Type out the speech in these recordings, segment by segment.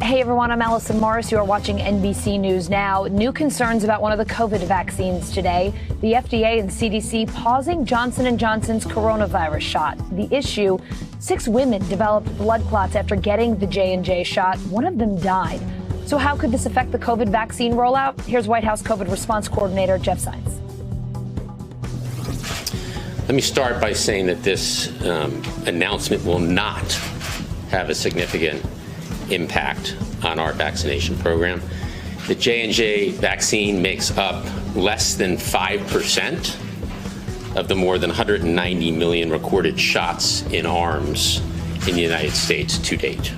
Hey everyone, I'm Allison Morris. You are watching NBC News Now. New concerns about one of the COVID vaccines today. The FDA and CDC pausing Johnson & Johnson's coronavirus shot. The issue, 6 women developed blood clots after getting the J&J shot. One of them died. So how could this affect the COVID vaccine rollout? Here's White House COVID response coordinator Jeff Zients. Let me start by saying that this announcement will not have a significant impact on our vaccination program. The J&J vaccine makes up less than 5% of the more than 190 million recorded shots in arms in the United States to date.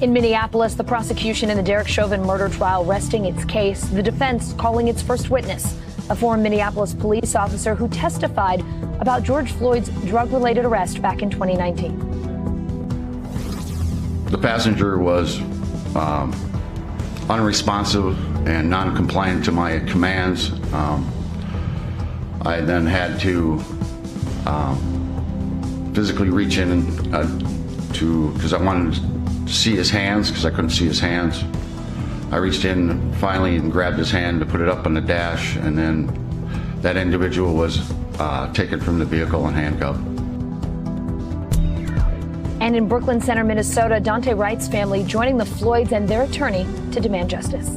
In Minneapolis, the prosecution in the Derek Chauvin murder trial resting its case, the defense calling its first witness, a former Minneapolis police officer who testified about George Floyd's drug-related arrest back in 2019. The passenger was unresponsive and non-compliant to my commands. I then had to physically reach in because I wanted to see his hands because I couldn't see his hands. I reached in finally and grabbed his hand to put it up on the dash, and then that individual was taken from the vehicle and handcuffed. And in Brooklyn Center, Minnesota, Dante Wright's family joining the Floyds and their attorney to demand justice.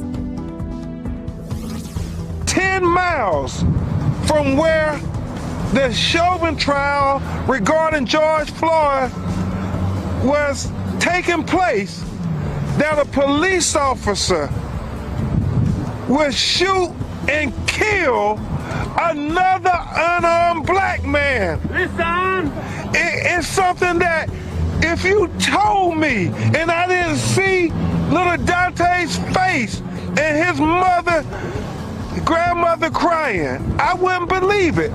10 miles from where the Chauvin trial regarding George Floyd was taking place, that a police officer would shoot and kill another unarmed black man. Listen! It's something that if you told me and I didn't see little Dante's face and his grandmother crying, I wouldn't believe it.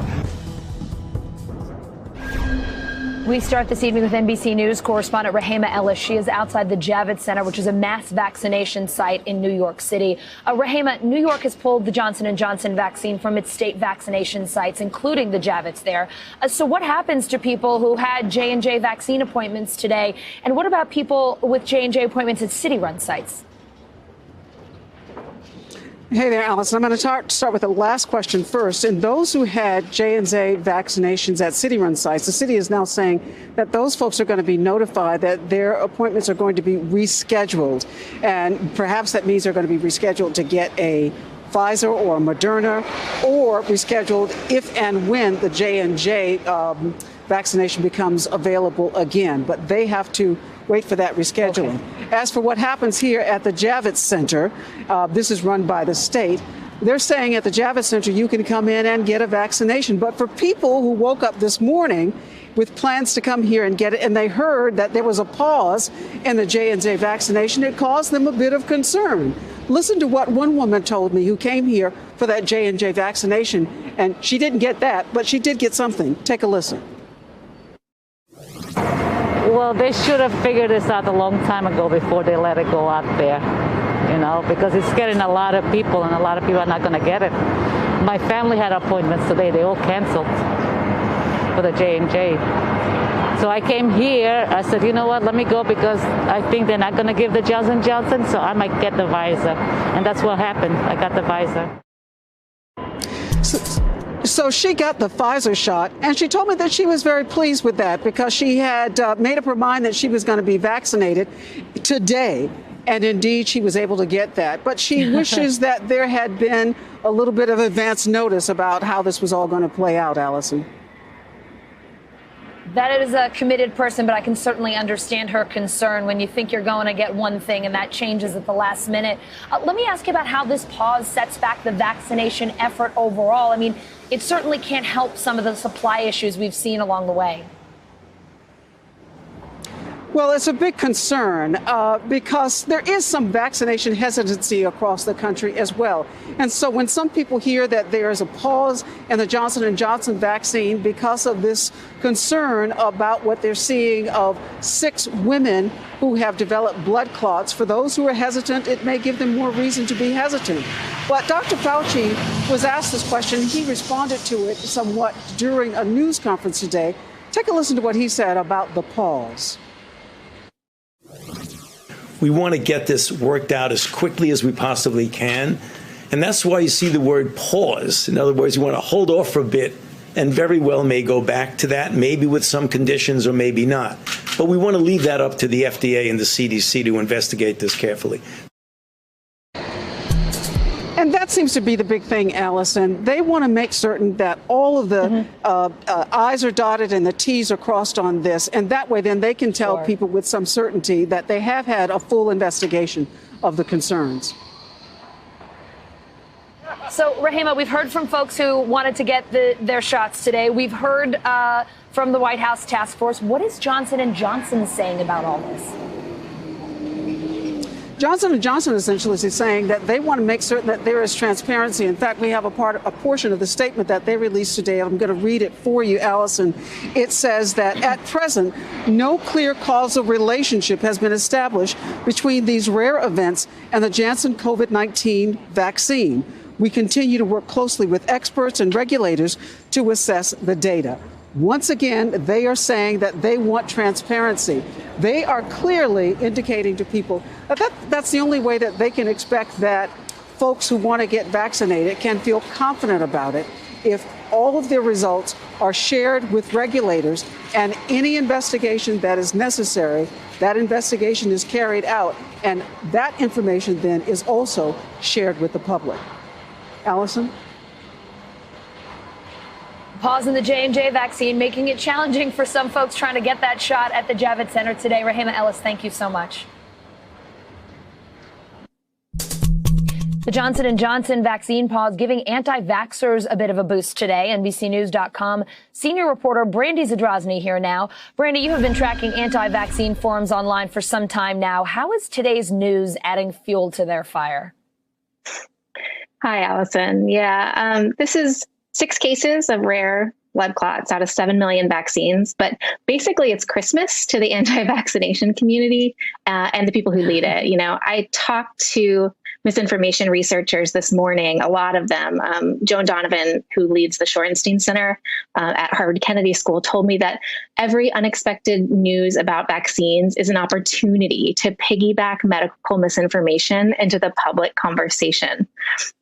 We start this evening with NBC News correspondent Rahema Ellis. She is outside the Javits Center, which is a mass vaccination site in New York City. Rahema, New York has pulled the Johnson & Johnson vaccine from its state vaccination sites, including the Javits there. So what happens to people who had J&J vaccine appointments today? And what about people with J&J appointments at city-run sites? Hey there, Allison. I'm going to start with the last question first. And those who had J&J vaccinations at city-run sites, the city is now saying that those folks are going to be notified that their appointments are going to be rescheduled. And perhaps that means they're going to be rescheduled to get a Pfizer or Moderna, or rescheduled if and when the J&J vaccination becomes available again. But they have to wait for that rescheduling. Okay. As for what happens here at the Javits Center, this is run by the state. They're saying at the Javits Center you can come in and get a vaccination. But for people who woke up this morning with plans to come here and get it, and they heard that there was a pause in the J&J vaccination, it caused them a bit of concern. Listen to what one woman told me who came here for that J&J vaccination, and she didn't get that, but she did get something. Take a listen. Well, they should have figured this out a long time ago before they let it go out there, you know, because it's getting a lot of people, and a lot of people are not going to get it. My family had appointments today. They all canceled for the J&J. So I came here. I said, you know what, let me go because I think they're not going to give the Johnson & Johnson, so I might get the Pfizer. And that's what happened. I got the Pfizer. So she got the Pfizer shot, and she told me that she was very pleased with that because she had made up her mind that she was going to be vaccinated today. And indeed, she was able to get that. But she wishes that there had been a little bit of advance notice about how this was all going to play out, Allison. That is a committed person, but I can certainly understand her concern when you think you're going to get one thing and that changes at the last minute. Let me ask you about how this pause sets back the vaccination effort overall. I mean, it certainly can't help some of the supply issues we've seen along the way. Well, it's a big concern because there is some vaccination hesitancy across the country as well. And so when some people hear that there is a pause in the Johnson & Johnson vaccine because of this concern about what they're seeing of 6 women who have developed blood clots, for those who are hesitant, it may give them more reason to be hesitant. But Dr. Fauci was asked this question. He responded to it somewhat during a news conference today. Take a listen to what he said about the pause. We want to get this worked out as quickly as we possibly can. And that's why you see the word pause. In other words, you want to hold off for a bit, and very well may go back to that, maybe with some conditions or maybe not. But we want to leave that up to the FDA and the CDC to investigate this carefully. And that seems to be the big thing, Allison. They want to make certain that all of the I's are dotted and the T's are crossed on this. And that way, then they can tell people with some certainty that they have had a full investigation of the concerns. So, Rahima, we've heard from folks who wanted to get their shots today. We've heard from the White House task force. What is Johnson & Johnson saying about all this? Johnson & Johnson essentially is saying that they want to make certain that there is transparency. In fact, we have a portion of the statement that they released today. I'm going to read it for you, Allison. It says that at present, no clear causal relationship has been established between these rare events and the Janssen COVID-19 vaccine. We continue to work closely with experts and regulators to assess the data. Once again, they are saying that they want transparency. They are clearly indicating to people that that's the only way that they can expect that folks who want to get vaccinated can feel confident about it if all of their results are shared with regulators and any investigation that is necessary, that investigation is carried out, and that information then is also shared with the public. Allison? Pause in the J&J vaccine, making it challenging for some folks trying to get that shot at the Javits Center today. Rahima Ellis, thank you so much. The Johnson & Johnson vaccine pause giving anti-vaxxers a bit of a boost today. NBCNews.com senior reporter Brandy Zadrozny here now. Brandy, you have been tracking anti-vaccine forums online for some time now. How is today's news adding fuel to their fire? Hi, Allison. Yeah, this is 6 cases of rare blood clots out of 7 million vaccines. But basically, it's Christmas to the anti-vaccination community and the people who lead it. You know, I talked to misinformation researchers this morning, a lot of them. Joan Donovan, who leads the Shorenstein Center at Harvard Kennedy School, told me that every unexpected news about vaccines is an opportunity to piggyback medical misinformation into the public conversation.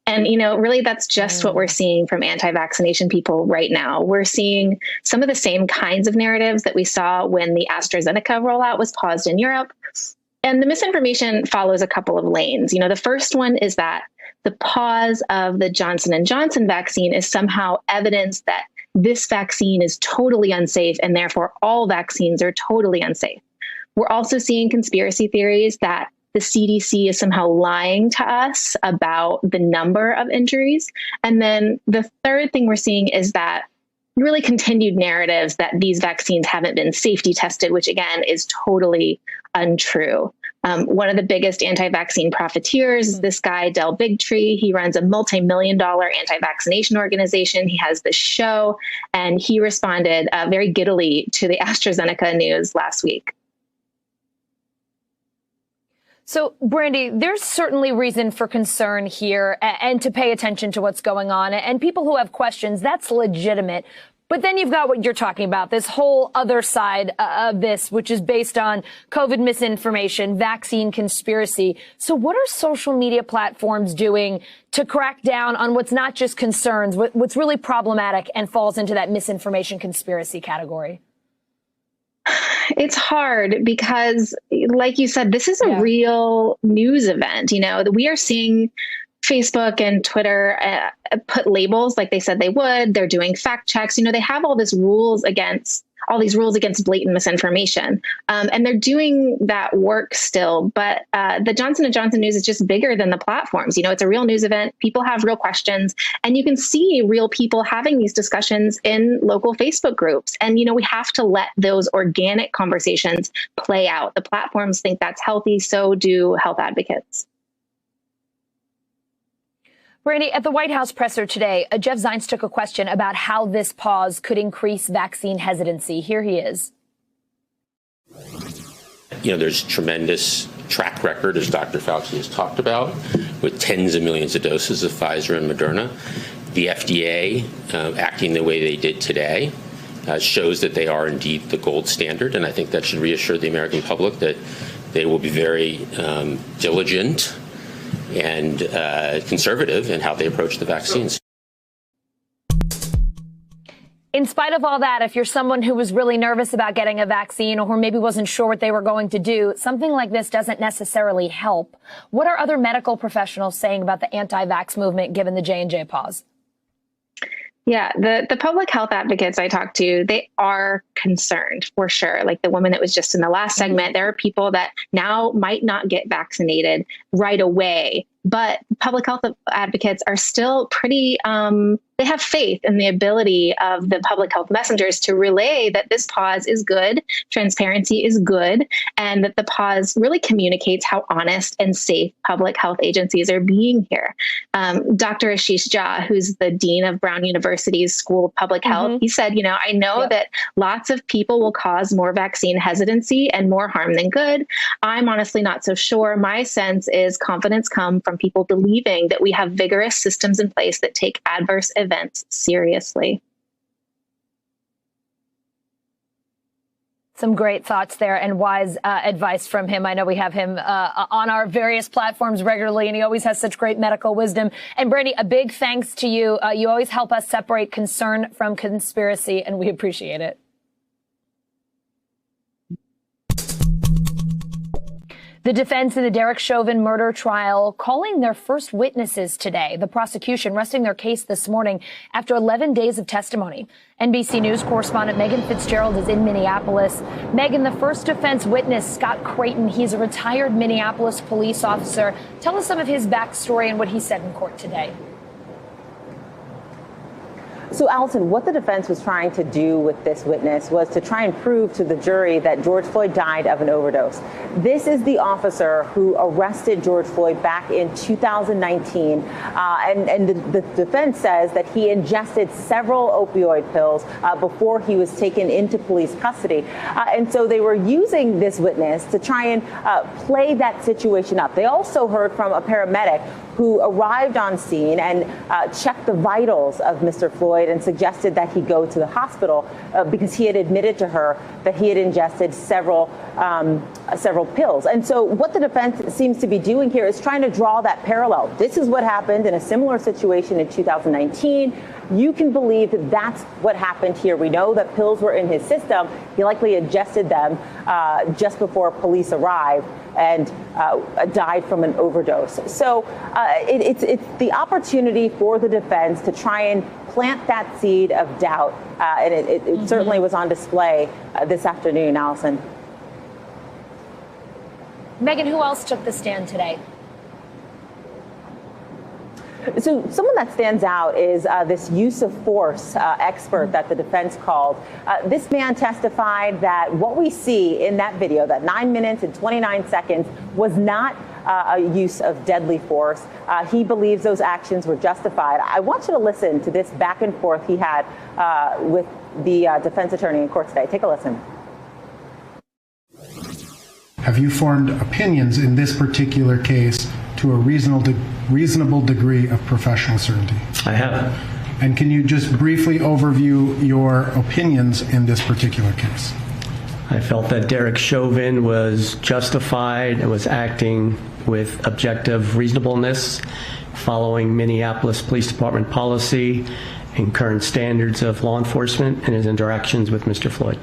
And, you know, really, that's just what we're seeing from anti-vaccination people right now. We're seeing some of the same kinds of narratives that we saw when the AstraZeneca rollout was paused in Europe. And the misinformation follows a couple of lanes. You know, the first one is that the pause of the Johnson & Johnson vaccine is somehow evidence that this vaccine is totally unsafe and therefore all vaccines are totally unsafe. We're also seeing conspiracy theories that the CDC is somehow lying to us about the number of injuries. And then the third thing we're seeing is that really continued narratives that these vaccines haven't been safety tested, which again is totally untrue. One of the biggest anti-vaccine profiteers is this guy, Del Bigtree. He runs a multi-million-dollar anti-vaccination organization. He has this show, and he responded very giddily to the AstraZeneca news last week. So, Brandy, there's certainly reason for concern here and to pay attention to what's going on. And people who have questions, that's legitimate. But then you've got what you're talking about, this whole other side of this, which is based on COVID misinformation, vaccine conspiracy. So what are social media platforms doing to crack down on what's not just concerns, what's really problematic and falls into that misinformation conspiracy category? It's hard because, like you said, this is a real news event. You know, we are seeing Facebook and Twitter put labels like they said they would. They're doing fact checks. You know, they have all these rules against blatant misinformation. And they're doing that work still. But the Johnson & Johnson news is just bigger than the platforms. You know, it's a real news event. People have real questions. And you can see real people having these discussions in local Facebook groups. And, you know, we have to let those organic conversations play out. The platforms think that's healthy. So do health advocates. Brandy, at the White House presser today, Jeff Zients took a question about how this pause could increase vaccine hesitancy. Here he is. You know, there's tremendous track record, as Dr. Fauci has talked about, with tens of millions of doses of Pfizer and Moderna. The FDA acting the way they did today shows that they are indeed the gold standard. And I think that should reassure the American public that they will be very diligent and conservative in how they approach the vaccines. In spite of all that, if you're someone who was really nervous about getting a vaccine or who maybe wasn't sure what they were going to do, something like this doesn't necessarily help. What are other medical professionals saying about the anti-vax movement given the J&J pause? Yeah, the public health advocates I talked to, they are concerned for sure. Like the woman that was just in the last segment, there are people that now might not get vaccinated right away. But public health advocates are still pretty, they have faith in the ability of the public health messengers to relay that this pause is good, transparency is good, and that the pause really communicates how honest and safe public health agencies are being here. Dr. Ashish Jha, who's the dean of Brown University's School of Public Health, he said, I know that lots of people will cause more vaccine hesitancy and more harm than good. I'm honestly not so sure. My sense is confidence comes from people believing that we have vigorous systems in place that take adverse events seriously. Some great thoughts there and wise advice from him. I know we have him on our various platforms regularly, and he always has such great medical wisdom. And Brandy, a big thanks to you. You always help us separate concern from conspiracy, and we appreciate it. The defense in the Derek Chauvin murder trial calling their first witnesses today. The prosecution resting their case this morning after 11 days of testimony. NBC News correspondent Megan Fitzgerald is in Minneapolis. Megan, the first defense witness, Scott Creighton, he's a retired Minneapolis police officer. Tell us some of his backstory and what he said in court today. So, Allison, what the defense was trying to do with this witness was to try and prove to the jury that George Floyd died of an overdose. This is the officer who arrested George Floyd back in 2019. And the defense says that he ingested several opioid pills before he was taken into police custody. And so they were using this witness to try and play that situation up. They also heard from a paramedic who arrived on scene and checked the vitals of Mr. Floyd and suggested that he go to the hospital because he had admitted to her that he had ingested several pills. And so what the defense seems to be doing here is trying to draw that parallel. This is what happened in a similar situation in 2019. You can believe that that's what happened here. We know that pills were in his system. He likely ingested them just before police arrived and died from an overdose. So it's the opportunity for the defense to try and plant that seed of doubt. And it certainly was on display this afternoon, Allison. Megan, who else took the stand today? So someone that stands out is this use of force expert that the defense called. This man testified that what we see in that video, that 9 minutes and 29 seconds, was not a use of deadly force. He believes those actions were justified. I want you to listen to this back and forth he had with the defense attorney in court today. Take a listen. Have you formed opinions in this particular case to a reasonable degree of professional certainty? I have. And can you just briefly overview your opinions in this particular case? I felt that Derek Chauvin was justified and was acting with objective reasonableness, following Minneapolis Police Department policy and current standards of law enforcement in his interactions with Mr. Floyd.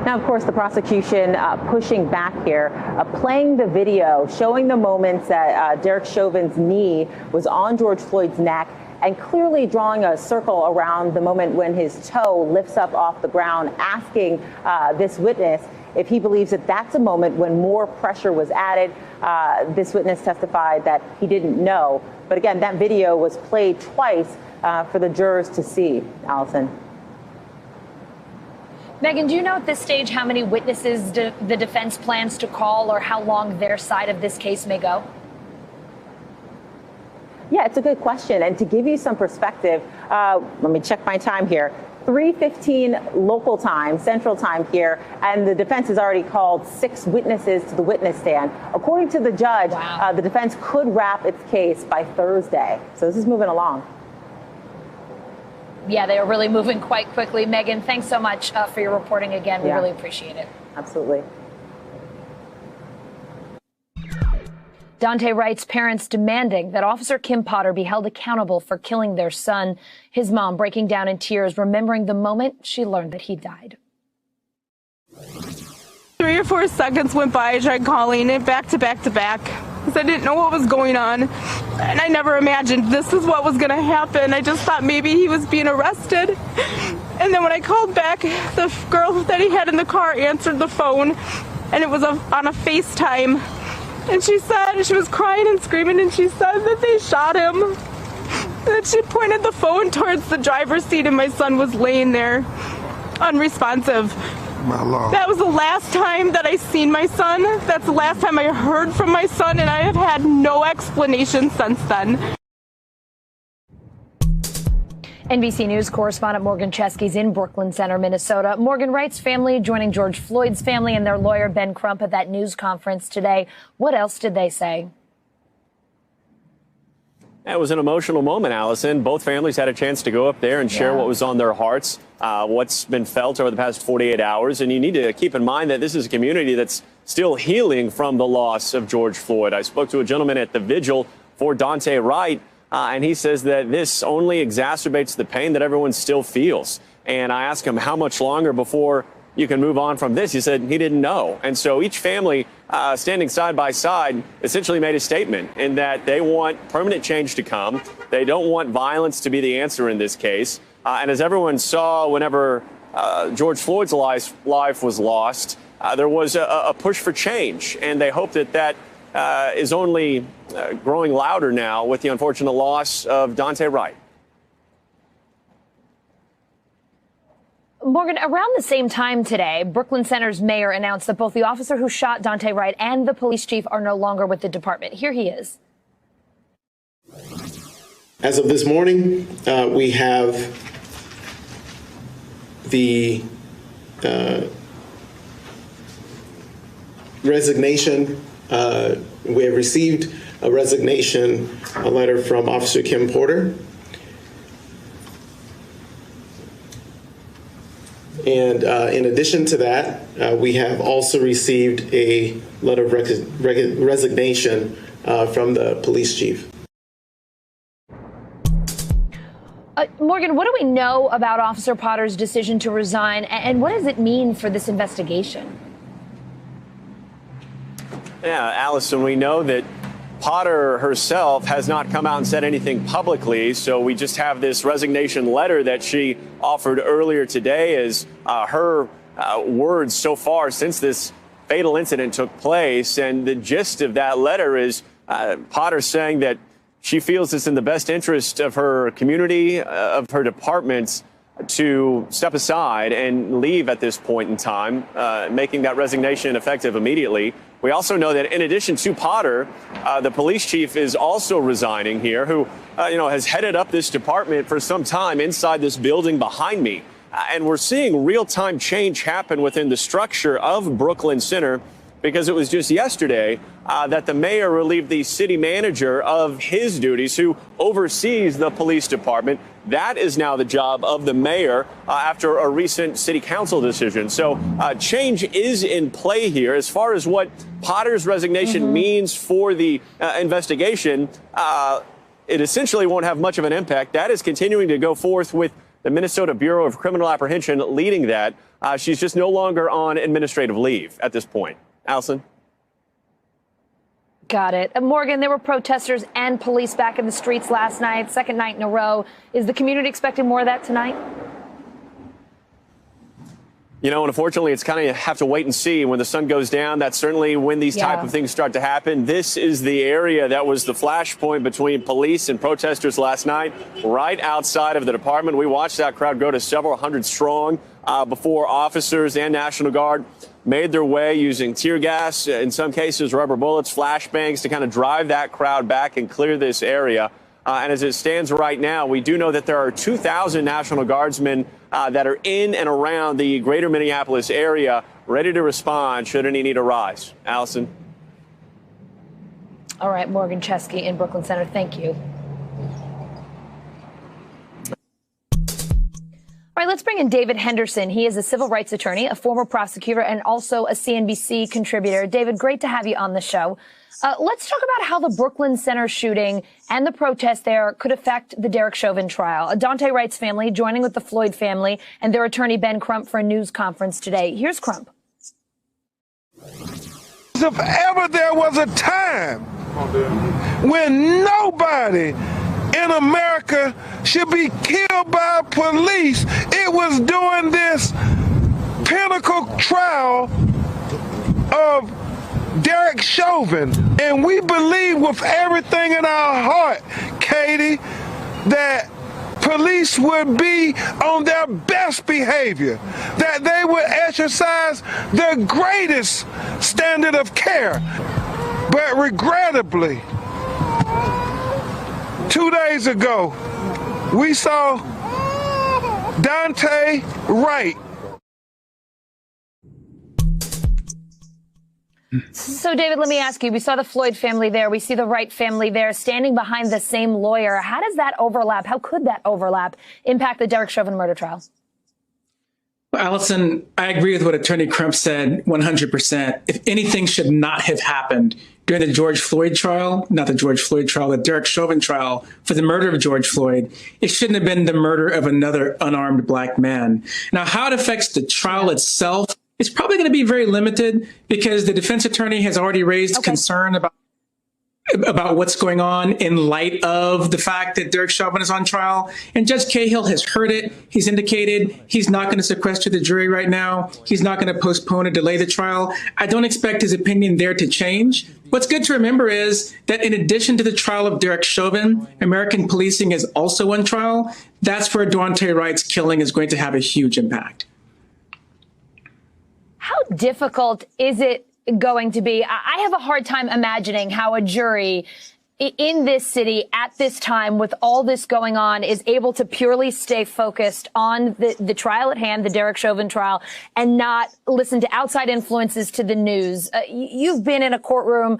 Now, of course, the prosecution pushing back here, playing the video, showing the moments that Derek Chauvin's knee was on George Floyd's neck, and clearly drawing a circle around the moment when his toe lifts up off the ground, asking this witness if he believes that that's a moment when more pressure was added. This witness testified that he didn't know. But again, that video was played twice for the jurors to see, Allison. Megan, do you know at this stage how many witnesses the defense plans to call or how long their side of this case may go? Yeah, it's a good question. And to give you some perspective, let me check my time here. 3:15 local time, central time here, and the defense has already called 6 witnesses to the witness stand. According to the judge, the defense could wrap its case by Thursday. So this is moving along. Yeah, they are really moving quite quickly. Megan, thanks so much for your reporting again. We really appreciate it. Absolutely. Dante Wright's parents demanding that Officer Kim Potter be held accountable for killing their son. His mom breaking down in tears, remembering the moment she learned that he died. 3 or 4 seconds went by. I tried calling it back to back to back because I didn't know what was going on. And I never imagined this is what was going to happen. I just thought maybe he was being arrested. And then when I called back, the girl that he had in the car answered the phone, and it was on a FaceTime. And she said, she was crying and screaming, and she said that they shot him. And then she pointed the phone towards the driver's seat, and my son was laying there, unresponsive. My Lord. That was the last time that I seen my son. That's the last time I heard from my son, and I have had no explanation since then. NBC News correspondent Morgan Chesky's in Brooklyn Center, Minnesota. Morgan, Wright's family joining George Floyd's family and their lawyer Ben Crump at that news conference today. What else did they say? It was an emotional moment, Allison. Both families had a chance to go up there and share what was on their hearts, what's been felt over the past 48 hours. And you need to keep in mind that this is a community that's still healing from the loss of George Floyd. I spoke to a gentleman at the vigil for Dante Wright, and he says that this only exacerbates the pain that everyone still feels. And I asked him how much longer before you can move on from this. He said he didn't know. And so each family standing side by side essentially made a statement in that they want permanent change to come. They don't want violence to be the answer in this case. And as everyone saw whenever George Floyd's life was lost, there was a push for change. And they hope that that is only growing louder now with the unfortunate loss of Dante Wright. Morgan, around the same time today, Brooklyn Center's mayor announced that both the officer who shot Dante Wright and the police chief are no longer with the department. Here he is. As of this morning, we have the resignation. We have received a resignation, a letter from Officer Kim Porter. And in addition to that, we have also received a letter of resignation from the police chief. Morgan, what do we know about Officer Potter's decision to resign, and what does it mean for this investigation? Yeah, Allison, we know that Potter herself has not come out and said anything publicly, so we just have this resignation letter that she offered earlier today as her words so far since this fatal incident took place. And the gist of that letter is Potter saying that she feels it's in the best interest of her community, of her departments, to step aside and leave at this point in time, making that resignation effective immediately. We also know that in addition to Potter, the police chief is also resigning here, who has headed up this department for some time inside this building behind me. And we're seeing real-time change happen within the structure of Brooklyn Center, because it was just yesterday that the mayor relieved the city manager of his duties, who oversees the police department. That is now the job of the mayor after a recent city council decision. So change is in play here. As far as what Potter's resignation means for the investigation, it essentially won't have much of an impact. That is continuing to go forth with the Minnesota Bureau of Criminal Apprehension leading that. She's just no longer on administrative leave at this point. Allison? Got it. Morgan, there were protesters and police back in the streets last night, second night in a row. Is the community expecting more of that tonight? Unfortunately, it's kind of have to wait and see. When the sun goes down, that's certainly when these type of things start to happen. This is the area that was the flashpoint between police and protesters last night, right outside of the department. We watched that crowd go to several hundred strong before officers and National Guard made their way using tear gas, in some cases rubber bullets, flashbangs to kind of drive that crowd back and clear this area. And as it stands right now, we do know that there are 2,000 National Guardsmen that are in and around the greater Minneapolis area ready to respond should any need arise. Allison? All right, Morgan Chesky in Brooklyn Center. Thank you. All right, let's bring in David Henderson. He is a civil rights attorney, a former prosecutor, and also a CNBC contributor. David, great to have you on the show. Let's talk about how the Brooklyn Center shooting and the protest there could affect the Derek Chauvin trial. Dante Wright's family joining with the Floyd family and their attorney Ben Crump for a news conference today. Here's Crump. If ever there was a time when nobody in America should be killed by police, it was during this pinnacle trial of Derek Chauvin. And we believe with everything in our heart, Katie, that police would be on their best behavior, that they would exercise the greatest standard of care. But regrettably, 2 days ago, we saw Dante Wright. So, David, let me ask you, we saw the Floyd family there. We see the Wright family there standing behind the same lawyer. How does that overlap? How could that overlap impact the Derek Chauvin murder trial? Well, Allison, I agree with what Attorney Crump said 100%. If anything should not have happened during the George Floyd trial, not the George Floyd trial, the Derek Chauvin trial for the murder of George Floyd, it shouldn't have been the murder of another unarmed black man. Now, how it affects the trial itself, it's probably going to be very limited because the defense attorney has already raised concern about what's going on in light of the fact that Derek Chauvin is on trial. And Judge Cahill has heard it. He's indicated he's not going to sequester the jury right now. He's not going to postpone or delay the trial. I don't expect his opinion there to change. What's good to remember is that in addition to the trial of Derek Chauvin, American policing is also on trial. That's where Daunte Wright's killing is going to have a huge impact. How difficult is it going to be? I have a hard time imagining how a jury in this city at this time with all this going on is able to purely stay focused on the trial at hand, the Derek Chauvin trial, and not listen to outside influences to the news. You've been in a courtroom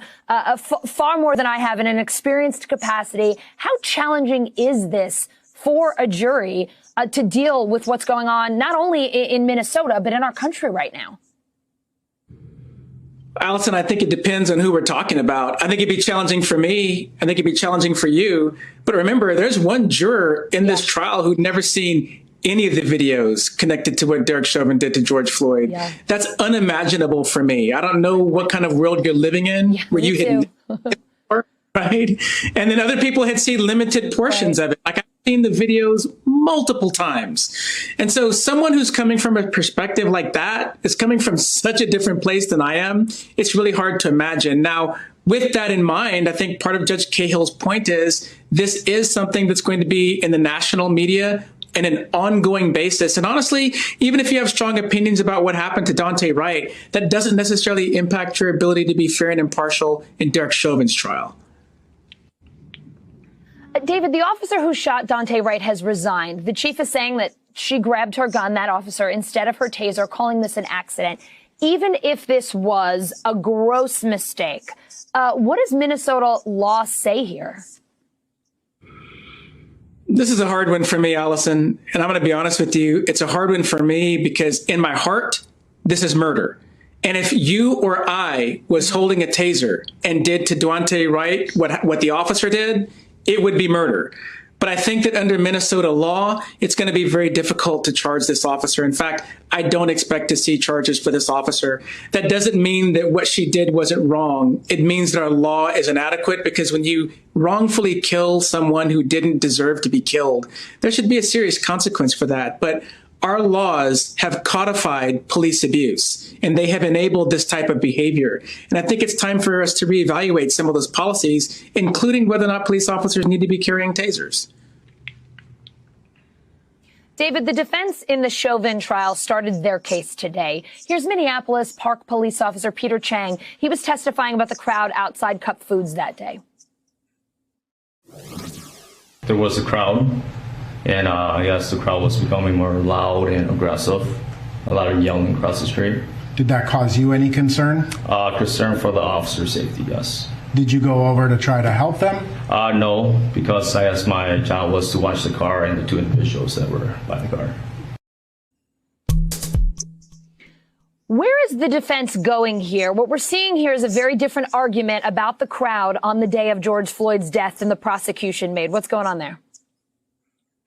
far more than I have in an experienced capacity. How challenging is this for a jury to deal with what's going on, not only in Minnesota, but in our country right now? Allison, I think it depends on who we're talking about. I think it'd be challenging for me. I think it'd be challenging for you. But remember, there's one juror in this trial who'd never seen any of the videos connected to what Derek Chauvin did to George Floyd. Yeah. That's unimaginable for me. I don't know what kind of world you're living in where you had right? And then other people had seen limited portions of it. Like I've seen the videos multiple times. And so someone who's coming from a perspective like that is coming from such a different place than I am. It's really hard to imagine. Now, with that in mind, I think part of Judge Cahill's point is this is something that's going to be in the national media on an ongoing basis. And honestly, even if you have strong opinions about what happened to Daunte Wright, that doesn't necessarily impact your ability to be fair and impartial in Derek Chauvin's trial. David, the officer who shot Daunte Wright has resigned. The chief is saying that she grabbed her gun, that officer, instead of her taser, calling this an accident. Even if this was a gross mistake, what does Minnesota law say here? This is a hard one for me, Allison. And I'm going to be honest with you. It's a hard one for me because in my heart, this is murder. And if you or I was holding a taser and did to Daunte Wright what the officer did, it would be murder. But I think that under Minnesota law, it's going to be very difficult to charge this officer. In fact, I don't expect to see charges for this officer. That doesn't mean that what she did wasn't wrong. It means that our law is inadequate because when you wrongfully kill someone who didn't deserve to be killed, there should be a serious consequence for that. But our laws have codified police abuse, and they have enabled this type of behavior. And I think it's time for us to reevaluate some of those policies, including whether or not police officers need to be carrying tasers. David, the defense in the Chauvin trial started their case today. Here's Minneapolis Park police officer Peter Chang. He was testifying about the crowd outside Cup Foods that day. There was a crowd. And yes, the crowd was becoming more loud and aggressive. A lot of yelling across the street. Did that cause you any concern? Concern for the officer's safety, yes. Did you go over to try to help them? No, because I asked my job was to watch the car and the two individuals that were by the car. Where is the defense going here? What we're seeing here is a very different argument about the crowd on the day of George Floyd's death than the prosecution made. What's going on there?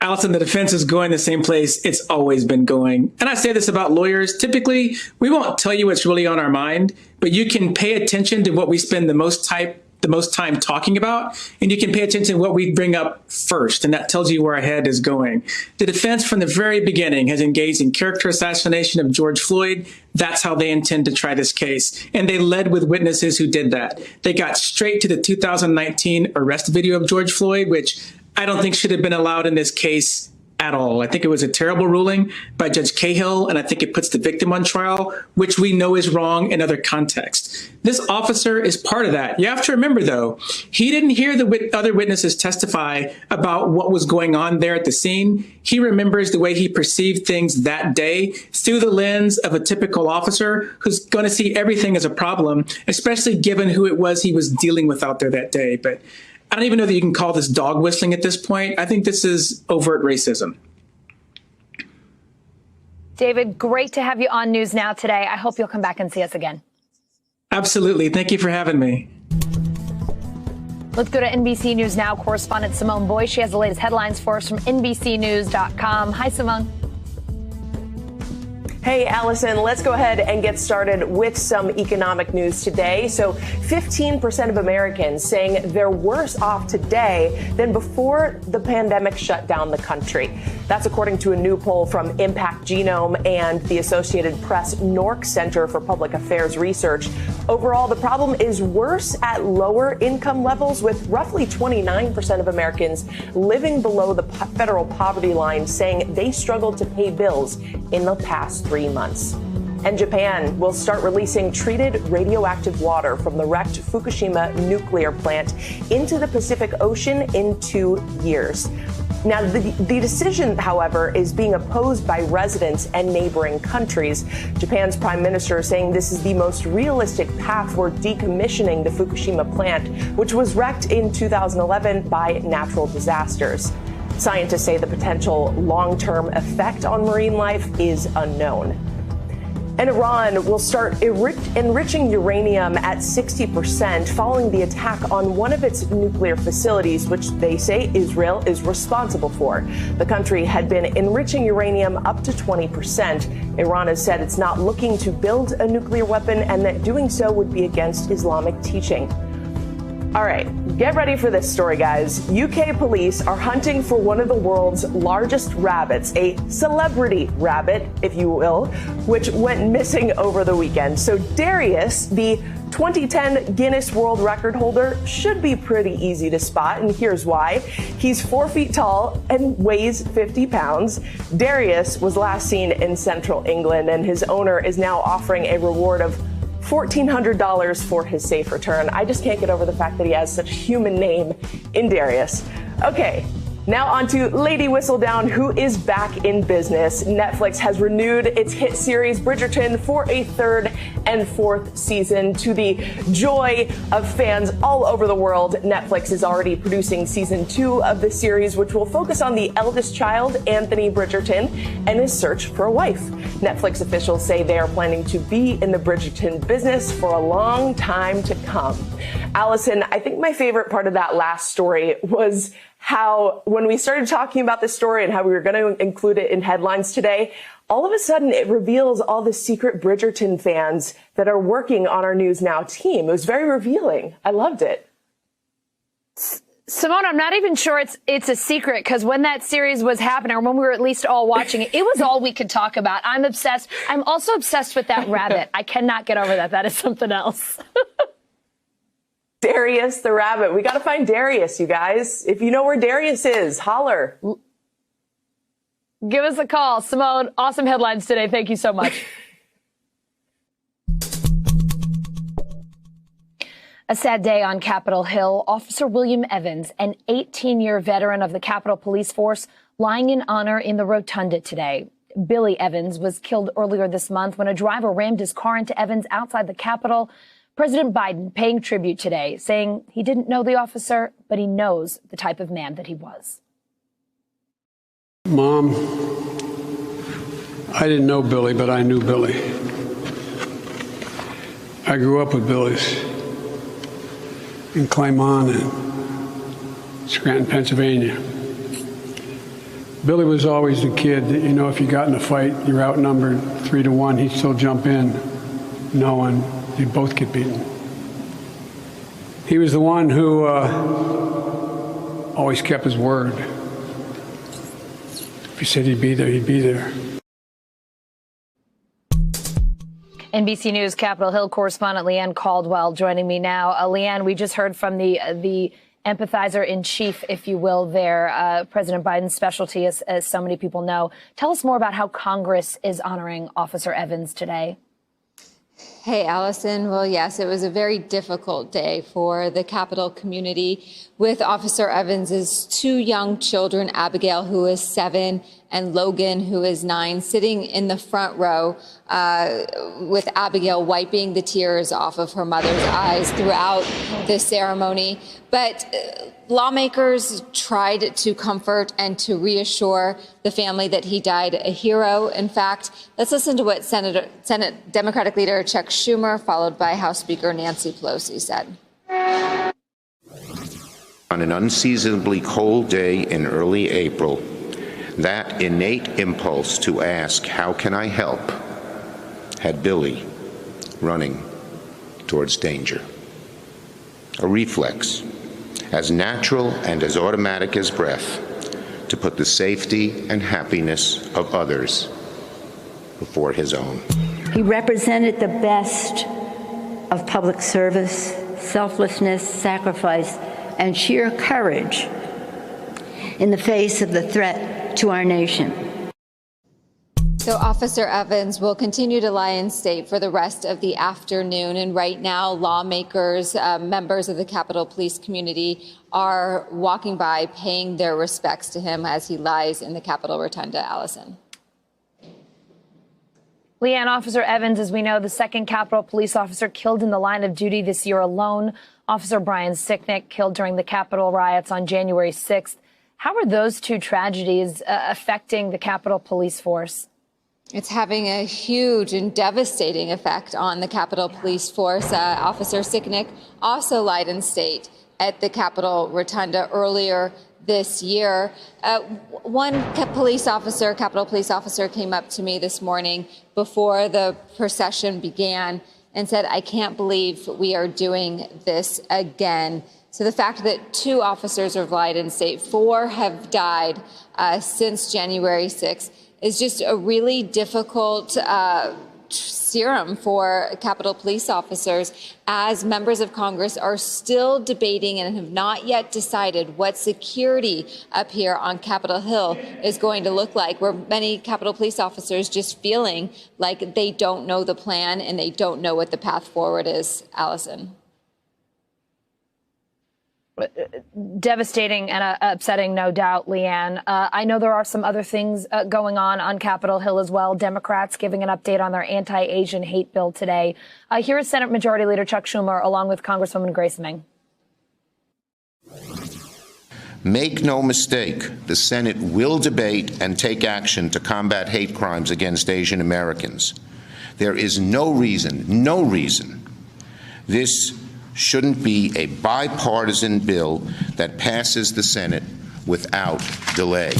Allison, the defense is going the same place it's always been going. And I say this about lawyers. Typically, we won't tell you what's really on our mind, but you can pay attention to what we spend the most time talking about, and you can pay attention to what we bring up first, and that tells you where our head is going. The defense from the very beginning has engaged in character assassination of George Floyd. That's how they intend to try this case. And they led with witnesses who did that. They got straight to the 2019 arrest video of George Floyd, which I don't think should have been allowed in this case at all. I think it was a terrible ruling by Judge Cahill, and I think it puts the victim on trial, which we know is wrong in other contexts. This officer is part of that. You have to remember, though, he didn't hear the other witnesses testify about what was going on there at the scene. He remembers the way he perceived things that day through the lens of a typical officer who's going to see everything as a problem, especially given who it was he was dealing with out there that day. But I don't even know that you can call this dog whistling at this point. I think this is overt racism. David, great to have you on News Now today. I hope you'll come back and see us again. Absolutely. Thank you for having me. Let's go to NBC News Now correspondent Simone Boyce. She has the latest headlines for us from NBCnews.com. Hi, Simone. Hey, Allison, let's go ahead and get started with some economic news today. So 15% of Americans saying they're worse off today than before the pandemic shut down the country. That's according to a new poll from Impact Genome and the Associated Press NORC Center for Public Affairs Research. Overall, the problem is worse at lower income levels, with roughly 29% of Americans living below the federal poverty line saying they struggled to pay bills in the past 3 months. And Japan will start releasing treated radioactive water from the wrecked Fukushima nuclear plant into the Pacific Ocean in 2 years. Now, the decision, however, is being opposed by residents and neighboring countries. Japan's prime minister is saying this is the most realistic path for decommissioning the Fukushima plant, which was wrecked in 2011 by natural disasters. Scientists say the potential long-term effect on marine life is unknown. And Iran will start enriching uranium at 60% following the attack on one of its nuclear facilities, which they say Israel is responsible for. The country had been enriching uranium up to 20%. Iran has said it's not looking to build a nuclear weapon and that doing so would be against Islamic teaching. All right, get ready for this story, guys. UK police are hunting for one of the world's largest rabbits, a celebrity rabbit, if you will, which went missing over the weekend. So Darius, the 2010 Guinness World Record holder, should be pretty easy to spot, and here's why. He's 4 feet tall and weighs 50 pounds. Darius was last seen in central England, and his owner is now offering a reward of $1,400 for his safe return. I just can't get over the fact that he has such a human name in Darius. Okay, now on to Lady Whistledown, who is back in business. Netflix has renewed its hit series Bridgerton for a 3rd and 4th season. To the joy of fans all over the world, Netflix is already producing season 2 of the series, which will focus on the eldest child, Anthony Bridgerton, and his search for a wife. Netflix officials say they are planning to be in the Bridgerton business for a long time to come. Allison, I think my favorite part of that last story was how when we started talking about this story and how we were going to include it in headlines today, all of a sudden it reveals all the secret Bridgerton fans that are working on our News Now team. It was very revealing. I loved it. Simone, I'm not even sure it's a secret, because when that series was happening, or when we were at least all watching it, it was all we could talk about. I'm obsessed. I'm also obsessed with that rabbit. I cannot get over that. That is something else. Darius the rabbit. We got to find Darius, you guys. If you know where Darius is, holler. Give us a call. Simone, awesome headlines today. Thank you so much. A sad day on Capitol Hill. Officer William Evans, an 18-year veteran of the Capitol Police Force, lying in honor in the rotunda today. Billy Evans was killed earlier this month when a driver rammed his car into Evans outside the Capitol. President Biden paying tribute today, saying he didn't know the officer, but he knows the type of man that he was. Mom, I didn't know Billy, but I knew Billy. I grew up with Billy's in Claymont and Scranton, Pennsylvania. Billy was always the kid that, you know, if you got in a fight, you're outnumbered 3-1, he'd still jump in, knowing you'd both get beaten. He was the one who always kept his word. If he said he'd be there, he'd be there. NBC News Capitol Hill correspondent Leanne Caldwell joining me now. Leanne, we just heard from the empathizer-in-chief, if you will, there, President Biden's specialty, as so many people know. Tell us more about how Congress is honoring Officer Evans today. Hey, Allison. Well, yes, it was a very difficult day for the Capitol community with Officer Evans's 2 young children, Abigail, who is 7, and Logan, who is 9, sitting in the front row with Abigail wiping the tears off of her mother's eyes throughout the ceremony. But lawmakers tried to comfort and to reassure the family that he died a hero. In fact, let's listen to what Senate Democratic leader Chuck Schumer, followed by House Speaker Nancy Pelosi, said. On an unseasonably cold day in early April, that innate impulse to ask, "How can I help?" had Billy running towards danger. A reflex, as natural and as automatic as breath, to put the safety and happiness of others before his own. He represented the best of public service, selflessness, sacrifice, and sheer courage in the face of the threat to our nation. So Officer Evans will continue to lie in state for the rest of the afternoon. And right now, lawmakers, members of the Capitol Police community are walking by, paying their respects to him as he lies in the Capitol Rotunda. Allison. Leanne, Officer Evans, as we know, the second Capitol Police officer killed in the line of duty this year alone. Officer Brian Sicknick killed during the Capitol riots on January 6th. How are those 2 tragedies affecting the Capitol Police force? It's having a huge and devastating effect on the Capitol Police force. Officer Sicknick also lied in state at the Capitol Rotunda earlier this year. One Capitol police officer came up to me this morning before the procession began and said, "I can't believe we are doing this again." So the fact that 2 officers have lied in state, 4 have died since January 6th, is just a really difficult serum for Capitol Police officers, as members of Congress are still debating and have not yet decided what security up here on Capitol Hill is going to look like, where many Capitol Police officers just feeling like they don't know the plan and they don't know what the path forward is. Allison. Devastating and upsetting, no doubt, Leanne. I know there are some other things going on Capitol Hill as well. Democrats giving an update on their anti-Asian hate bill today. Here is Senate Majority Leader Chuck Schumer, along with Congresswoman Grace Meng. Make no mistake, the Senate will debate and take action to combat hate crimes against Asian Americans. There is no reason this shouldn't be a bipartisan bill that passes the Senate without delay.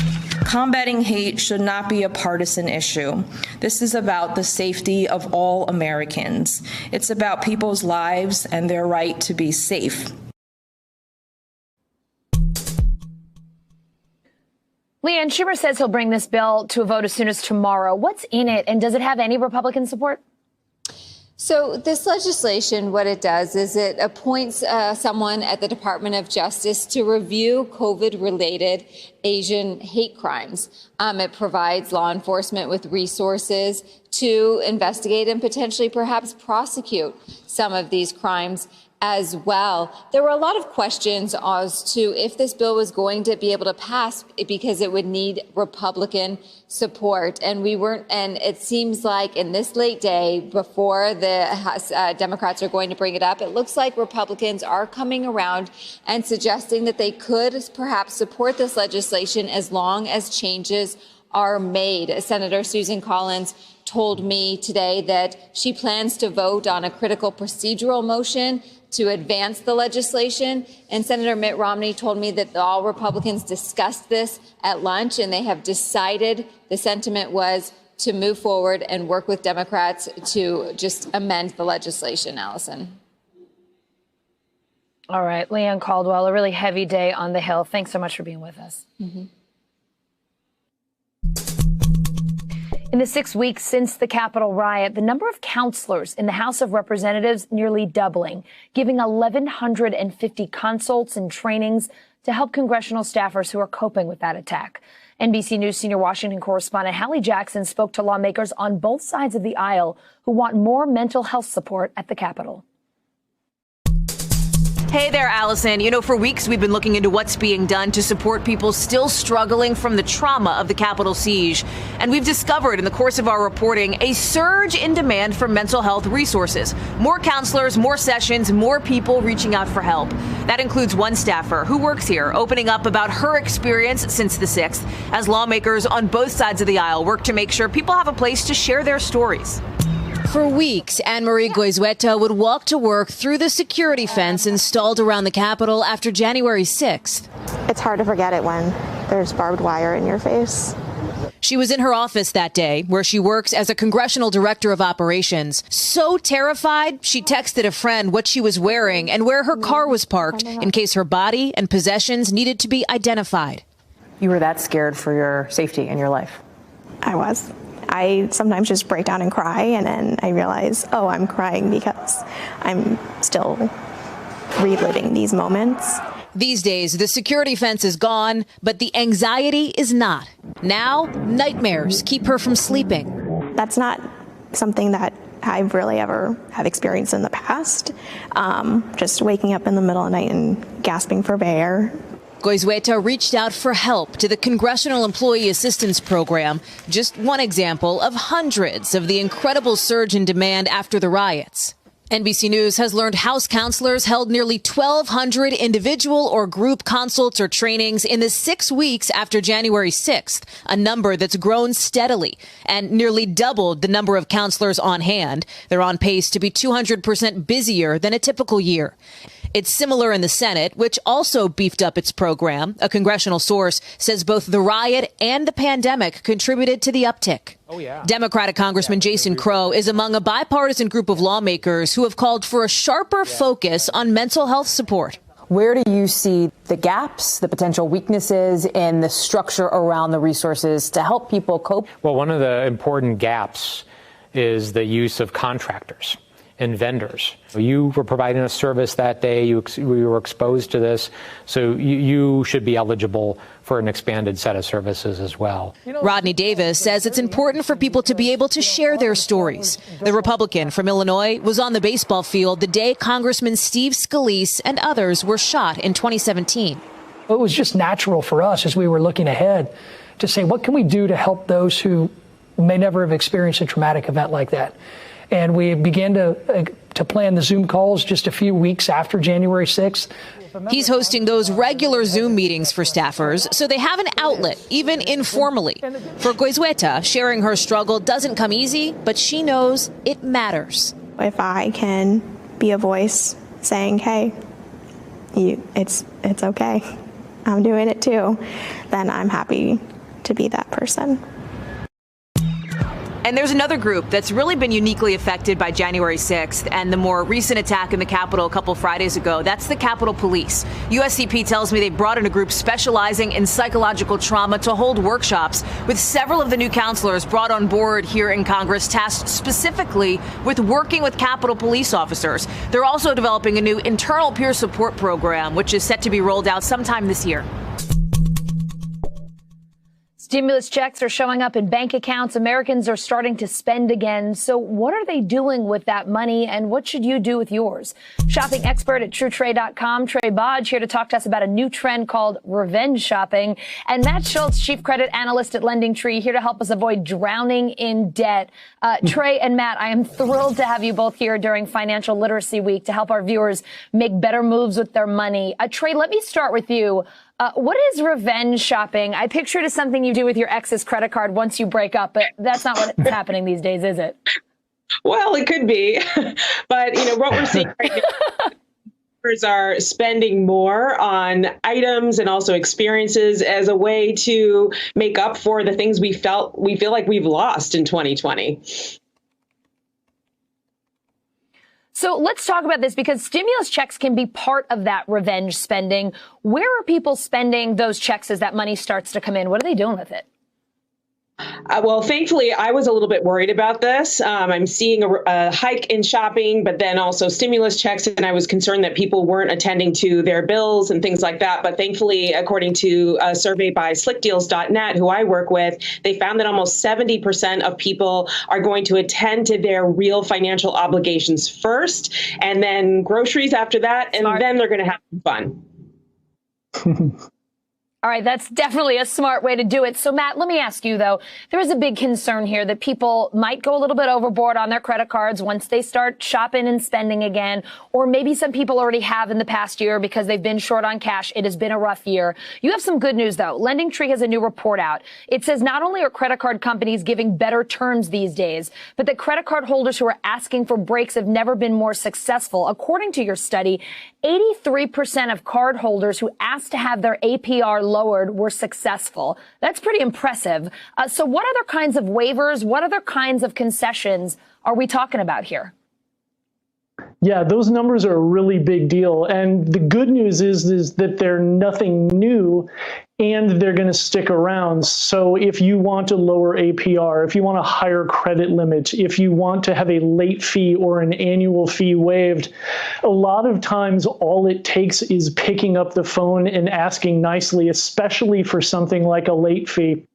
Combating hate should not be a partisan issue. This is about the safety of all Americans. It's about people's lives and their right to be safe. Leanne, Schumer says he'll bring this bill to a vote as soon as tomorrow. What's in it, and does it have any Republican support? So this legislation, what it does is it appoints someone at the Department of Justice to review COVID-related Asian hate crimes. It provides law enforcement with resources to investigate and potentially perhaps prosecute some of these crimes as well. There were a lot of questions as to if this bill was going to be able to pass because it would need Republican support. And it seems like in this late day, before the Democrats are going to bring it up, it looks like Republicans are coming around and suggesting that they could perhaps support this legislation as long as changes are made. Senator Susan Collins told me today that she plans to vote on a critical procedural motion to advance the legislation. And Senator Mitt Romney told me that all Republicans discussed this at lunch, and they have decided the sentiment was to move forward and work with Democrats to just amend the legislation, Allison. All right, Leanne Caldwell, a really heavy day on the Hill. Thanks so much for being with us. Mm-hmm. In the 6 weeks since the Capitol riot, the number of counselors in the House of Representatives nearly doubling, giving 1,150 consults and trainings to help congressional staffers who are coping with that attack. NBC News senior Washington correspondent Hallie Jackson spoke to lawmakers on both sides of the aisle who want more mental health support at the Capitol. Hey there, Allison. You know, for weeks we've been looking into what's being done to support people still struggling from the trauma of the Capitol siege. And we've discovered in the course of our reporting a surge in demand for mental health resources. More counselors, more sessions, more people reaching out for help. That includes one staffer who works here, opening up about her experience since the 6th, as lawmakers on both sides of the aisle work to make sure people have a place to share their stories. For weeks, Anne-Marie Goizueta would walk to work through the security fence installed around the Capitol after January 6th. It's hard to forget it when there's barbed wire in your face. She was in her office that day, where she works as a congressional director of operations. So terrified, she texted a friend what she was wearing and where her car was parked in case her body and possessions needed to be identified. You were that scared for your safety in your life? I was. I sometimes just break down and cry, and then I realize, oh, I'm crying because I'm still reliving these moments. These days, the security fence is gone, but the anxiety is not. Now, nightmares keep her from sleeping. That's not something that I've really ever have experienced in the past. Just waking up in the middle of the night and gasping for air. Goizueta reached out for help to the Congressional Employee Assistance Program, just one example of hundreds of the incredible surge in demand after the riots. NBC News has learned House counselors held nearly 1,200 individual or group consults or trainings in the 6 weeks after January 6th, a number that's grown steadily and nearly doubled the number of counselors on hand. They're on pace to be 200% busier than a typical year. It's similar in the Senate, which also beefed up its program. A congressional source says both the riot and the pandemic contributed to the uptick. Oh, yeah. Democratic Congressman Jason Crow is among a bipartisan group of lawmakers who have called for a sharper focus on mental health support. Where do you see the gaps, the potential weaknesses in the structure around the resources to help people cope? Well, one of the important gaps is the use of contractors and vendors. You were providing a service that day, we were exposed to this, so you should be eligible for an expanded set of services as well. Rodney Davis says it's important for people to be able to share their stories. The Republican from Illinois was on the baseball field the day Congressman Steve Scalise and others were shot in 2017. It was just natural for us as we were looking ahead to say, what can we do to help those who may never have experienced a traumatic event like that? And we began to plan the Zoom calls just a few weeks after January 6th. He's hosting those regular Zoom meetings for staffers, so they have an outlet, even informally. For Goizueta, sharing her struggle doesn't come easy, but she knows it matters. If I can be a voice saying, hey, it's okay, I'm doing it too, then I'm happy to be that person. And there's another group that's really been uniquely affected by January 6th and the more recent attack in the Capitol a couple Fridays ago. That's the Capitol Police. USCP tells me they brought in a group specializing in psychological trauma to hold workshops, with several of the new counselors brought on board here in Congress tasked specifically with working with Capitol Police officers. They're also developing a new internal peer support program, which is set to be rolled out sometime this year. Stimulus checks are showing up in bank accounts. Americans are starting to spend again. So what are they doing with that money, and what should you do with yours? Shopping expert at TrueTrade.com, Trey Bodge, here to talk to us about a new trend called revenge shopping. And Matt Schultz, chief credit analyst at LendingTree, here to help us avoid drowning in debt. Trey and Matt, I am thrilled to have you both here during Financial Literacy Week to help our viewers make better moves with their money. Trey, let me start with you. What is revenge shopping? I picture it as something you do with your ex's credit card once you break up, but that's not what's happening these days, is it? Well, it could be, but what we're seeing right now, are spending more on items and also experiences as a way to make up for the things we feel like we've lost in 2020. So let's talk about this, because stimulus checks can be part of that revenge spending. Where are people spending those checks as that money starts to come in? What are they doing with it? Well, thankfully, I was a little bit worried about this. I'm seeing a hike in shopping, but then also stimulus checks. And I was concerned that people weren't attending to their bills and things like that. But thankfully, according to a survey by slickdeals.net, who I work with, they found that almost 70% of people are going to attend to their real financial obligations first, and then groceries after that. And then they're going to have fun. All right, that's definitely a smart way to do it. So, Matt, let me ask you, though, there is a big concern here that people might go a little bit overboard on their credit cards once they start shopping and spending again, or maybe some people already have in the past year because they've been short on cash. It has been a rough year. You have some good news, though. LendingTree has a new report out. It says not only are credit card companies giving better terms these days, but that credit card holders who are asking for breaks have never been more successful. According to your study, 83% of card holders who asked to have their APR lowered were successful. That's pretty impressive. So what other kinds of waivers, what other kinds of concessions are we talking about here? Yeah, those numbers are a really big deal. And the good news is that they're nothing new and they're going to stick around. So if you want a lower APR, if you want a higher credit limit, if you want to have a late fee or an annual fee waived, a lot of times all it takes is picking up the phone and asking nicely, especially for something like a late fee.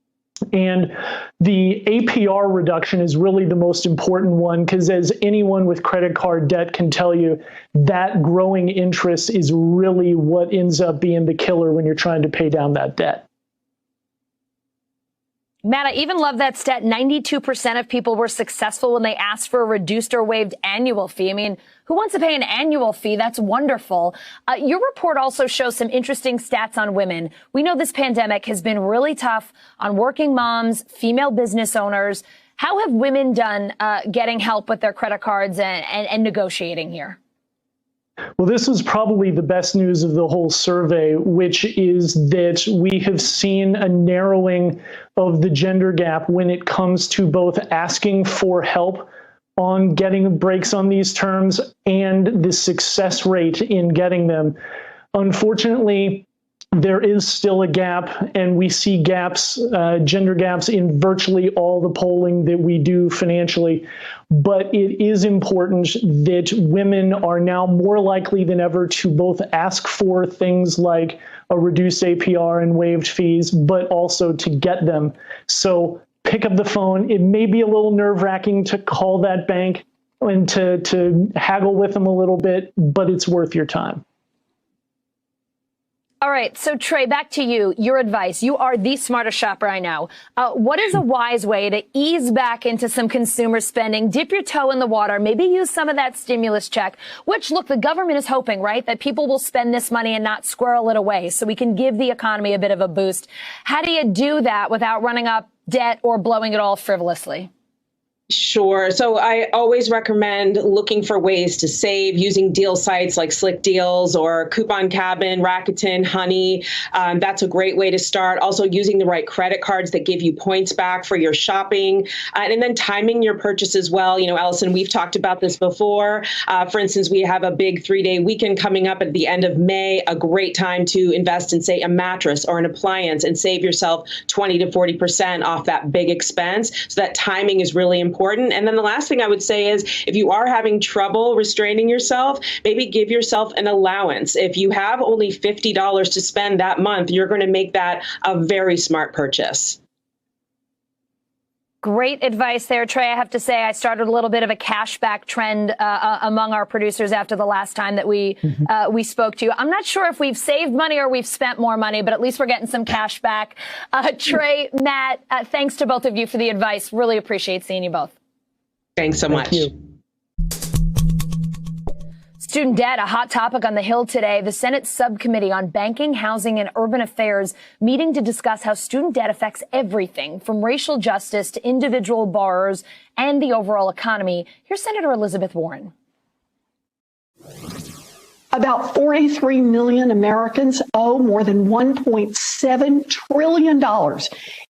And the APR reduction is really the most important one, because as anyone with credit card debt can tell you, that growing interest is really what ends up being the killer when you're trying to pay down that debt. Matt, I even love that stat. 92% of people were successful when they asked for a reduced or waived annual fee. I mean, who wants to pay an annual fee? That's wonderful. Your report also shows some interesting stats on women. We know this pandemic has been really tough on working moms, female business owners. How have women done getting help with their credit cards and negotiating here? Well, this was probably the best news of the whole survey, which is that we have seen a narrowing of the gender gap when it comes to both asking for help on getting breaks on these terms and the success rate in getting them. Unfortunately, there is still a gap, and we see gaps, gender gaps, in virtually all the polling that we do financially. But it is important that women are now more likely than ever to both ask for things like a reduced APR and waived fees, but also to get them. So pick up the phone. It may be a little nerve-wracking to call that bank and to haggle with them a little bit, but it's worth your time. All right. So, Trey, back to you. Your advice. You are the smartest shopper I know. What is a wise way to ease back into some consumer spending, dip your toe in the water, maybe use some of that stimulus check, which, look, the government is hoping, right, that people will spend this money and not squirrel it away so we can give the economy a bit of a boost. How do you do that without running up debt or blowing it all frivolously? Sure. So I always recommend looking for ways to save using deal sites like Slick Deals or Coupon Cabin, Rakuten, Honey. That's a great way to start. Also using the right credit cards that give you points back for your shopping, and then timing your purchases well. You know, Allison, we've talked about this before. For instance, we have a big 3-day weekend coming up at the end of May, a great time to invest in, say, a mattress or an appliance and save yourself 20 to 40% off that big expense. So that timing is really important. And then the last thing I would say is, if you are having trouble restraining yourself, maybe give yourself an allowance. If you have only $50 to spend that month, you're going to make that a very smart purchase. Great advice there, Trey. I have to say I started a little bit of a cashback trend among our producers after the last time that we spoke to you. I'm not sure if we've saved money or we've spent more money, but at least we're getting some cash back. Trey, Matt, thanks to both of you for the advice. Really appreciate seeing you both. Thanks so much. Thank you. Student debt, a hot topic on the Hill today. The Senate subcommittee on banking, housing, and urban affairs meeting to discuss how student debt affects everything from racial justice to individual borrowers and the overall economy. Here's Senator Elizabeth Warren. About 43 million Americans owe more than $1.7 trillion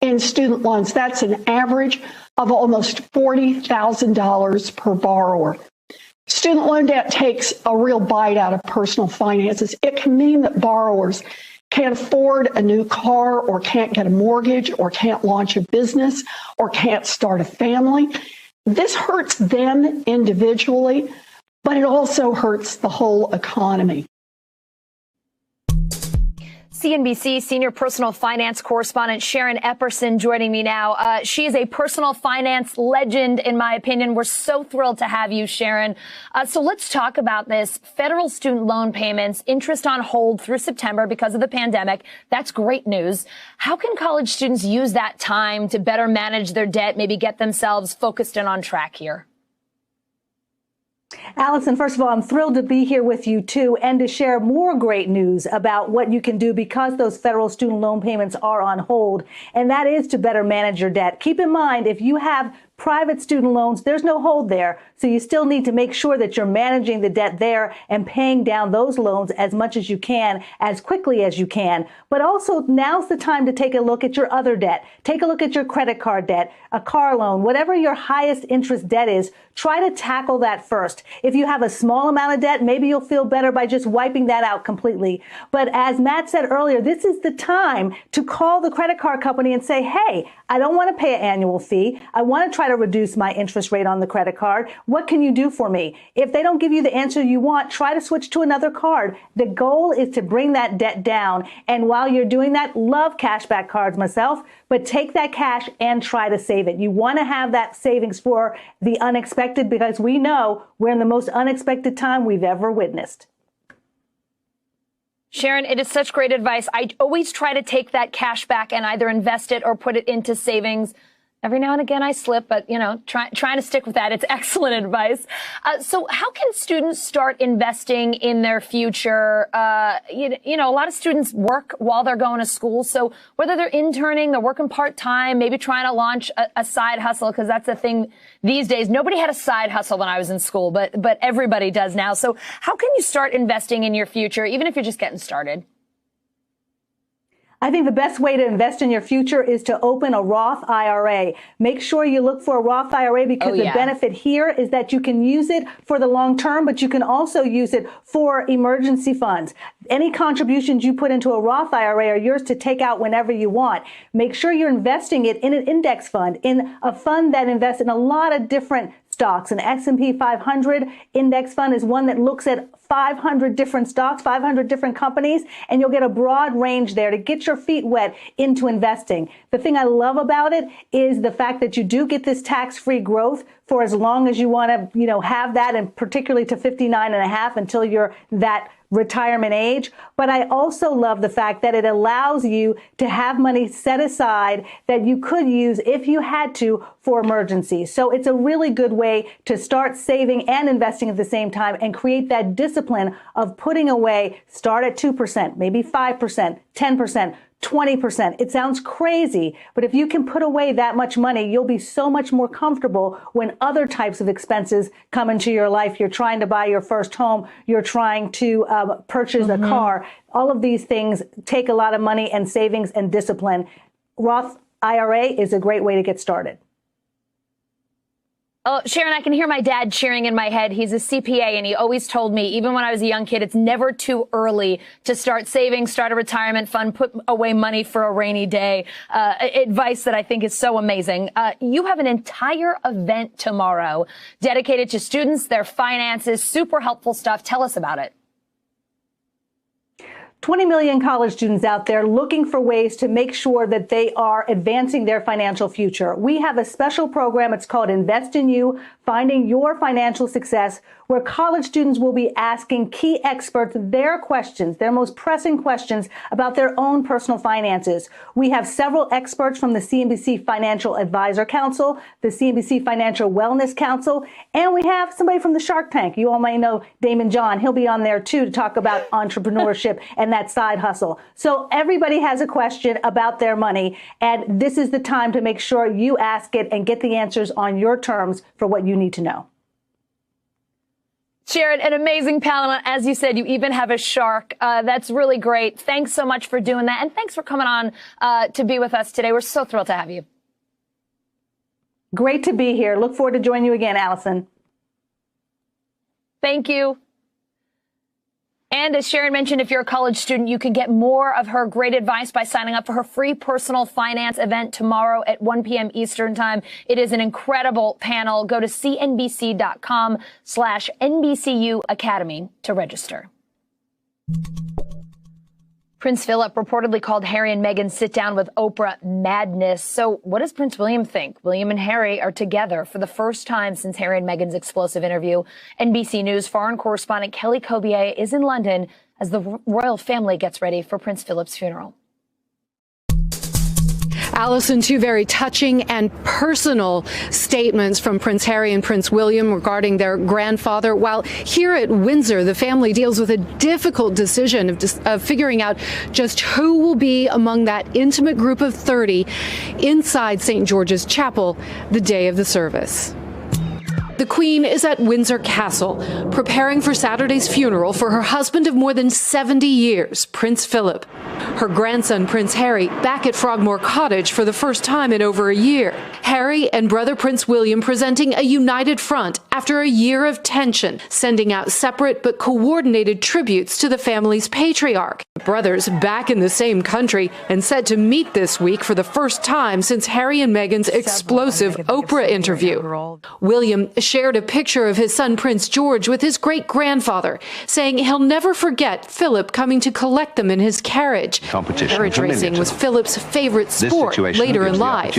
in student loans. That's an average of almost $40,000 per borrower. Student loan debt takes a real bite out of personal finances. It can mean that borrowers can't afford a new car or can't get a mortgage or can't launch a business or can't start a family. This hurts them individually, but it also hurts the whole economy. CNBC senior personal finance correspondent Sharon Epperson joining me now. She is a personal finance legend, in my opinion. We're so thrilled to have you, Sharon. So let's talk about this. Federal student loan payments, interest on hold through September because of the pandemic. That's great news. How can college students use that time to better manage their debt, maybe get themselves focused and on track here? Allison, first of all, I'm thrilled to be here with you, too, and to share more great news about what you can do because those federal student loan payments are on hold, and that is to better manage your debt. Keep in mind, if you have private student loans, there's no hold there. So you still need to make sure that you're managing the debt there and paying down those loans as much as you can, as quickly as you can. But also now's the time to take a look at your other debt. Take a look at your credit card debt, a car loan, whatever your highest interest debt is, try to tackle that first. If you have a small amount of debt, maybe you'll feel better by just wiping that out completely. But as Matt said earlier, this is the time to call the credit card company and say, hey, I don't want to pay an annual fee. I want to try to reduce my interest rate on the credit card. What can you do for me? If they don't give you the answer you want, try to switch to another card. The goal is to bring that debt down. And while you're doing that, love cashback cards myself, but take that cash and try to save it. You want to have that savings for the unexpected because we know we're in the most unexpected time we've ever witnessed. Sharon, it is such great advice. I always try to take that cash back and either invest it or put it into savings. Every now and again I slip, but, trying to stick with that. It's excellent advice. So how can students start investing in their future? A lot of students work while they're going to school. So whether they're interning, they're working part-time, maybe trying to launch a side hustle, because that's the thing these days. Nobody had a side hustle when I was in school, but everybody does now. So how can you start investing in your future, even if you're just getting started? I think the best way to invest in your future is to open a Roth IRA. Make sure you look for a Roth IRA because the benefit here is that you can use it for the long term, but you can also use it for emergency funds. Any contributions you put into a Roth IRA are yours to take out whenever you want. Make sure you're investing it in an index fund, in a fund that invests in a lot of different stocks. An S&P 500 index fund is one that looks at 500 different stocks, 500 different companies, and you'll get a broad range there to get your feet wet into investing. The thing I love about it is the fact that you do get this tax-free growth for as long as you want to, have that, and particularly to 59 and a half until you're that retirement age. But I also love the fact that it allows you to have money set aside that you could use if you had to for emergencies. So it's a really good way to start saving and investing at the same time and create that discipline of putting away. Start at 2%, maybe 5%, 10%. 20%. It sounds crazy, but if you can put away that much money, you'll be so much more comfortable when other types of expenses come into your life. You're trying to buy your first home. You're trying to purchase a car. All of these things take a lot of money and savings and discipline. Roth IRA is a great way to get started. Oh, Sharon, I can hear my dad cheering in my head. He's a CPA, and he always told me, even when I was a young kid, it's never too early to start saving, start a retirement fund, put away money for a rainy day. Advice that I think is so amazing. You have an entire event tomorrow dedicated to students, their finances, super helpful stuff. Tell us about it. 20 million college students out there looking for ways to make sure that they are advancing their financial future. We have a special program. It's called Invest in You, Finding Your Financial Success, where college students will be asking key experts their questions, their most pressing questions about their own personal finances. We have several experts from the CNBC Financial Advisor Council, the CNBC Financial Wellness Council, and we have somebody from the Shark Tank. You all may know Damon John. He'll be on there too to talk about entrepreneurship and that side hustle. So everybody has a question about their money, and this is the time to make sure you ask it and get the answers on your terms for what you need to know. Sharon, an amazing panel. As you said, you even have a shark. That's really great. Thanks so much for doing that. And thanks for coming on to be with us today. We're so thrilled to have you. Great to be here. Look forward to joining you again, Allison. Thank you. And as Sharon mentioned, if you're a college student, you can get more of her great advice by signing up for her free personal finance event tomorrow at 1 p.m. Eastern time. It is an incredible panel. Go to cnbc.com/NBCU Academy to register. Prince Philip reportedly called Harry and Meghan's sit down with Oprah madness. So what does Prince William think? William and Harry are together for the first time since Harry and Meghan's explosive interview. NBC News foreign correspondent Kelly Cobier is in London as the royal family gets ready for Prince Philip's funeral. Allison, two very touching and personal statements from Prince Harry and Prince William regarding their grandfather. While here at Windsor, the family deals with a difficult decision of figuring out just who will be among that intimate group of 30 inside St. George's Chapel the day of the service. The Queen is at Windsor Castle, preparing for Saturday's funeral for her husband of more than 70 years, Prince Philip. Her grandson, Prince Harry, back at Frogmore Cottage for the first time in over a year. Harry and brother Prince William presenting a united front after a year of tension, sending out separate but coordinated tributes to the family's patriarch. The brothers back in the same country and set to meet this week for the first time since Harry and Meghan's explosive Oprah interview. William shared a picture of his son Prince George with his great-grandfather, saying he'll never forget Philip coming to collect them in his carriage. Carriage racing was Philip's favorite sport later in life.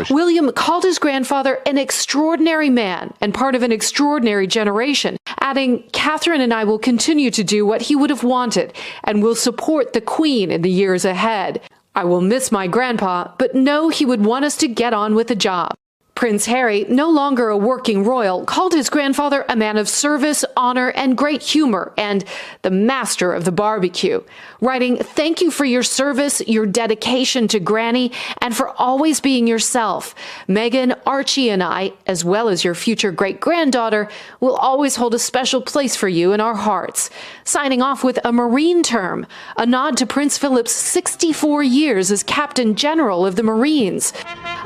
William called his grandfather an extraordinary man and part of an extraordinary generation, adding, "Catherine and I will continue to do what he would have wanted and will support the Queen in the years ahead. I will miss my grandpa, but know he would want us to get on with the job." Prince Harry, no longer a working royal, called his grandfather a man of service, honor, and great humor, and the master of the barbecue, writing, "Thank you for your service, your dedication to Granny, and for always being yourself. Meghan, Archie, and I, as well as your future great-granddaughter, will always hold a special place for you in our hearts." Signing off with a Marine term, a nod to Prince Philip's 64 years as Captain General of the Marines,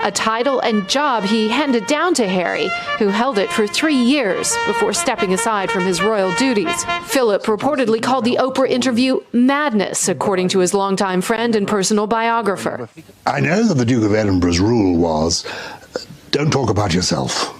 a title and job he handed down to Harry, who held it for 3 years before stepping aside from his royal duties. Philip reportedly called the Oprah interview madness, according to his longtime friend and personal biographer. I know that the Duke of Edinburgh's rule was, don't talk about yourself.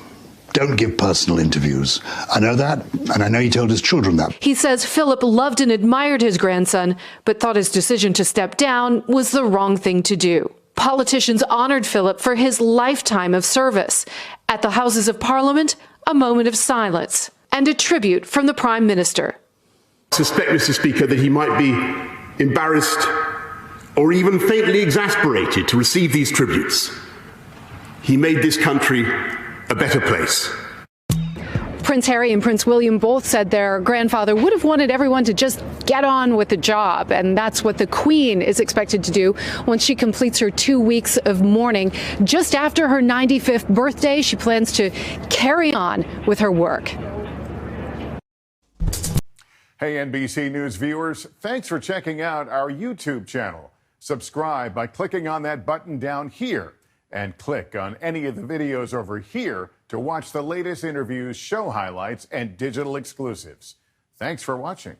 Don't give personal interviews. I know that, and I know he told his children that. He says Philip loved and admired his grandson, but thought his decision to step down was the wrong thing to do. Politicians honored Philip for his lifetime of service. At the Houses of Parliament, a moment of silence and a tribute from the Prime Minister. I suspect, Mr. Speaker, that he might be embarrassed or even faintly exasperated to receive these tributes. He made this country a better place. Prince Harry and Prince William both said their grandfather would have wanted everyone to just get on with the job, and that's what the Queen is expected to do once she completes her 2 weeks of mourning. Just after her 95th birthday, she plans to carry on with her work. Hey, NBC News viewers, thanks for checking out our YouTube channel. Subscribe by clicking on that button down here, and click on any of the videos over here to watch the latest interviews, show highlights, and digital exclusives. Thanks for watching.